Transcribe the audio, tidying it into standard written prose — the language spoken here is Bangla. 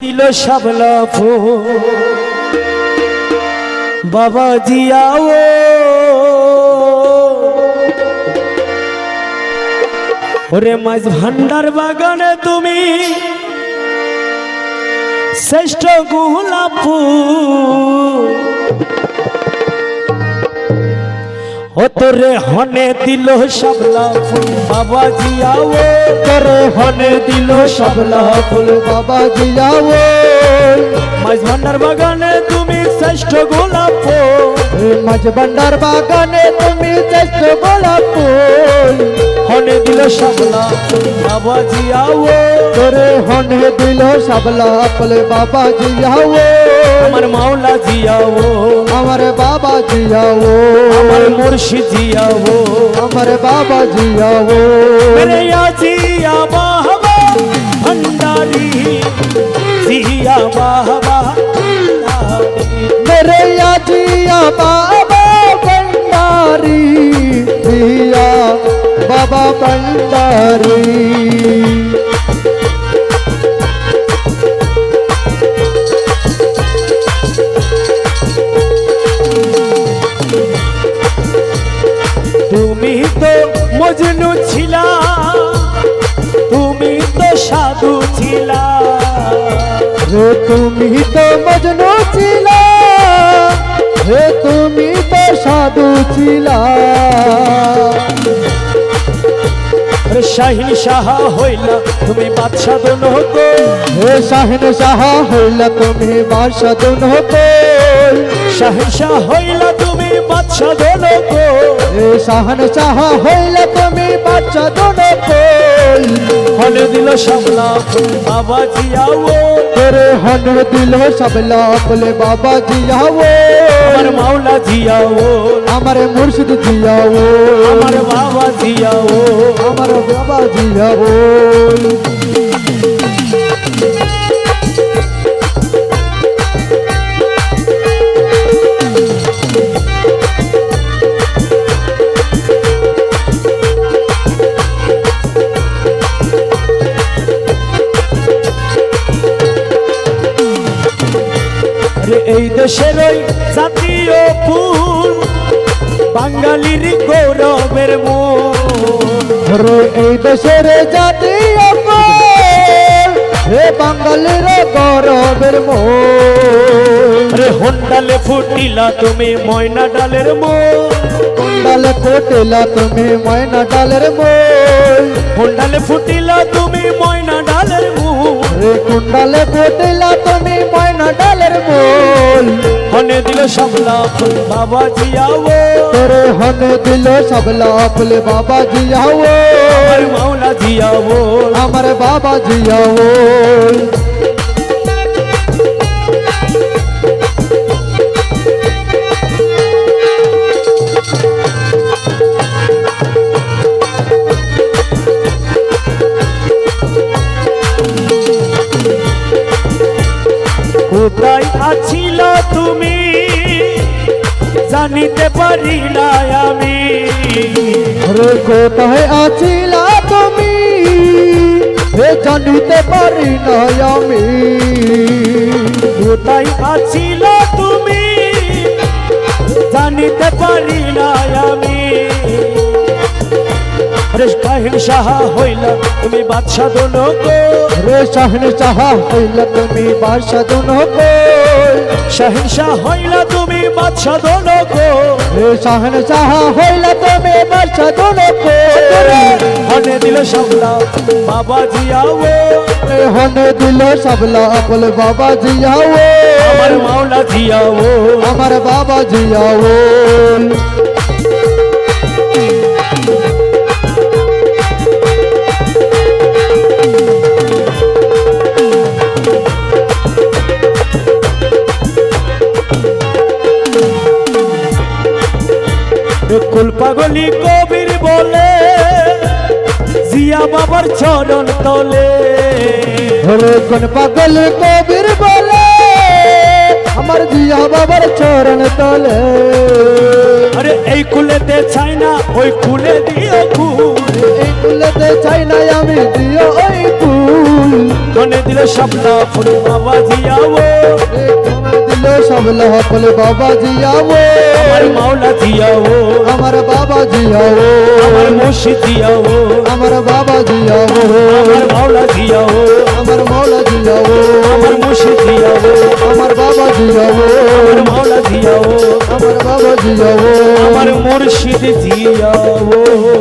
দিল শাপলা ফুল বাবা জিয়াও ওরে মাঝ ভান্ডার বাগানে তুমি শ্রেষ্ঠ গোলাপ ফুল ও তোরে হনে দিল শাপলা ফুল বাবা জিয়াও তোরে হনে দিল শাপলা ফুল বাবা জিয়াও মাঝ ভান্ডার বাগানে তুমি শ্রেষ্ঠ গোলাপ ফুল মাঝ ভান্ডার বাগানে তুমি শ্রেষ্ঠ গোলাপ ফুল হনে দিল শাপলা ফুল বাবা জিয়াও তোরে হনে দিল শাপলা ফুল বাবা জিয়াও আমার মাওলা জিয়াও আমার বাবা জিয়াও আমার মুর্শিদ জিয়াও আমার বাবা জিয়াও मेरे या जिया बाबा भंडारी जिया बाबा मेरे या जिया बाबा भंडारी जिया बाबा भंडारी তুমি তো মজনু ছিলা তুমি তো সাধু ছিলা হে তুমি তো মজনু ছিলা হে তুমি তো সাধু ছিলা শাহিন শাহ হইলা তুমি বাদশাহ দোনো গো হে শাহিন শাহ হইলা তুমি বাদশাহ দোনো গো শাহিন শাহ হইলা তুমি বাদশাহ দোনো গো হে শাহন শাহ হইলা তুমি বাদশাহ দোনো গো হনে দিল শাপলা ফুল বাবা জিয়াও তোরে হনে দিল শাপলা ফুল বাবা জিয়াও আমার মাওলা জিয়াও আমার মুর্শিদ জিয়াও আমার বাবা জিয়াও আমার বাবা জিয়াও এই দেশের ওই জাতীয় ফুল বাঙালির গৌরবের মূল এই দেশের জাতীয় ফুল হে বাঙালির গৌরবের মোল রে হন্ডালে ফুটিলা তুমি ময়না ডালের মূল কুণ্ডালে ফুটিলা তুমি ময়না ডালের মোল হন্ডালে ফুটিলা তুমি ময়না ডালের মূল রে কুণ্ডালে ফুটিলা তুমি ময়না ডালের মোল হনে দিল শাপলা ফুল বাবা জিয়াও তোরে হনে দিল শাপলা ফুল বাবা জিয়াও আমার মাওলা জিয়াও আমার বাবা জিয়াও কোথায় আছিল তুমি জানিতে পারি না আমি রে কোথায় আছিলা তুমি হে জানিতে পারি না আমি কোথায় আছিল তুমি জানিতে পারি না আমি রে কাহিন শাহ হইলা তুমি বাদশাহ দোনো গো রে শাহন শাহ হইলা তুমি বাদশাহ দোনো গো শাহিন শাহ হইলা তুমি বাদশাহ দোনো গো রে শাহন শাহ হইলা তুমি বাদশাহ দোনো গো হনে দিল শাপলা বাবা জিয়াও রে হনে দিল শাপলা ফুল বাবা জিয়াও আমার মাওলা জিয়াও আমার বাবা জিয়াও কুল পাগলি কবির বলে জিয়া বাবার চরণ তলে রে কোন পাগল কবির বলে আমার জিয়া বাবার চরণ তলে আরে এই কুলেতে চাই না ওই কুলে দিও কুল এই কুলেতে চাই না আমি দিও ওই ফুল হনে দিল শাপলা ফুল বাবা জিয়াও দিল সবলা ফুল বাবা জিয়াও আমার মাওলা জিয়াও আমার বাবা জিয়াও আমার মুর্শিদ জিয়াও আমার বাবা জিয়াও আমার মাওলা জিয়াও আমার মৌলা জিয়াও আমার মুর্শিদ জিয়াও আমার বাবা জিয়াও আমার মাওলা জিয়াও আমার বাবা জিয়াও আমার মুর্শিদ জিয়াও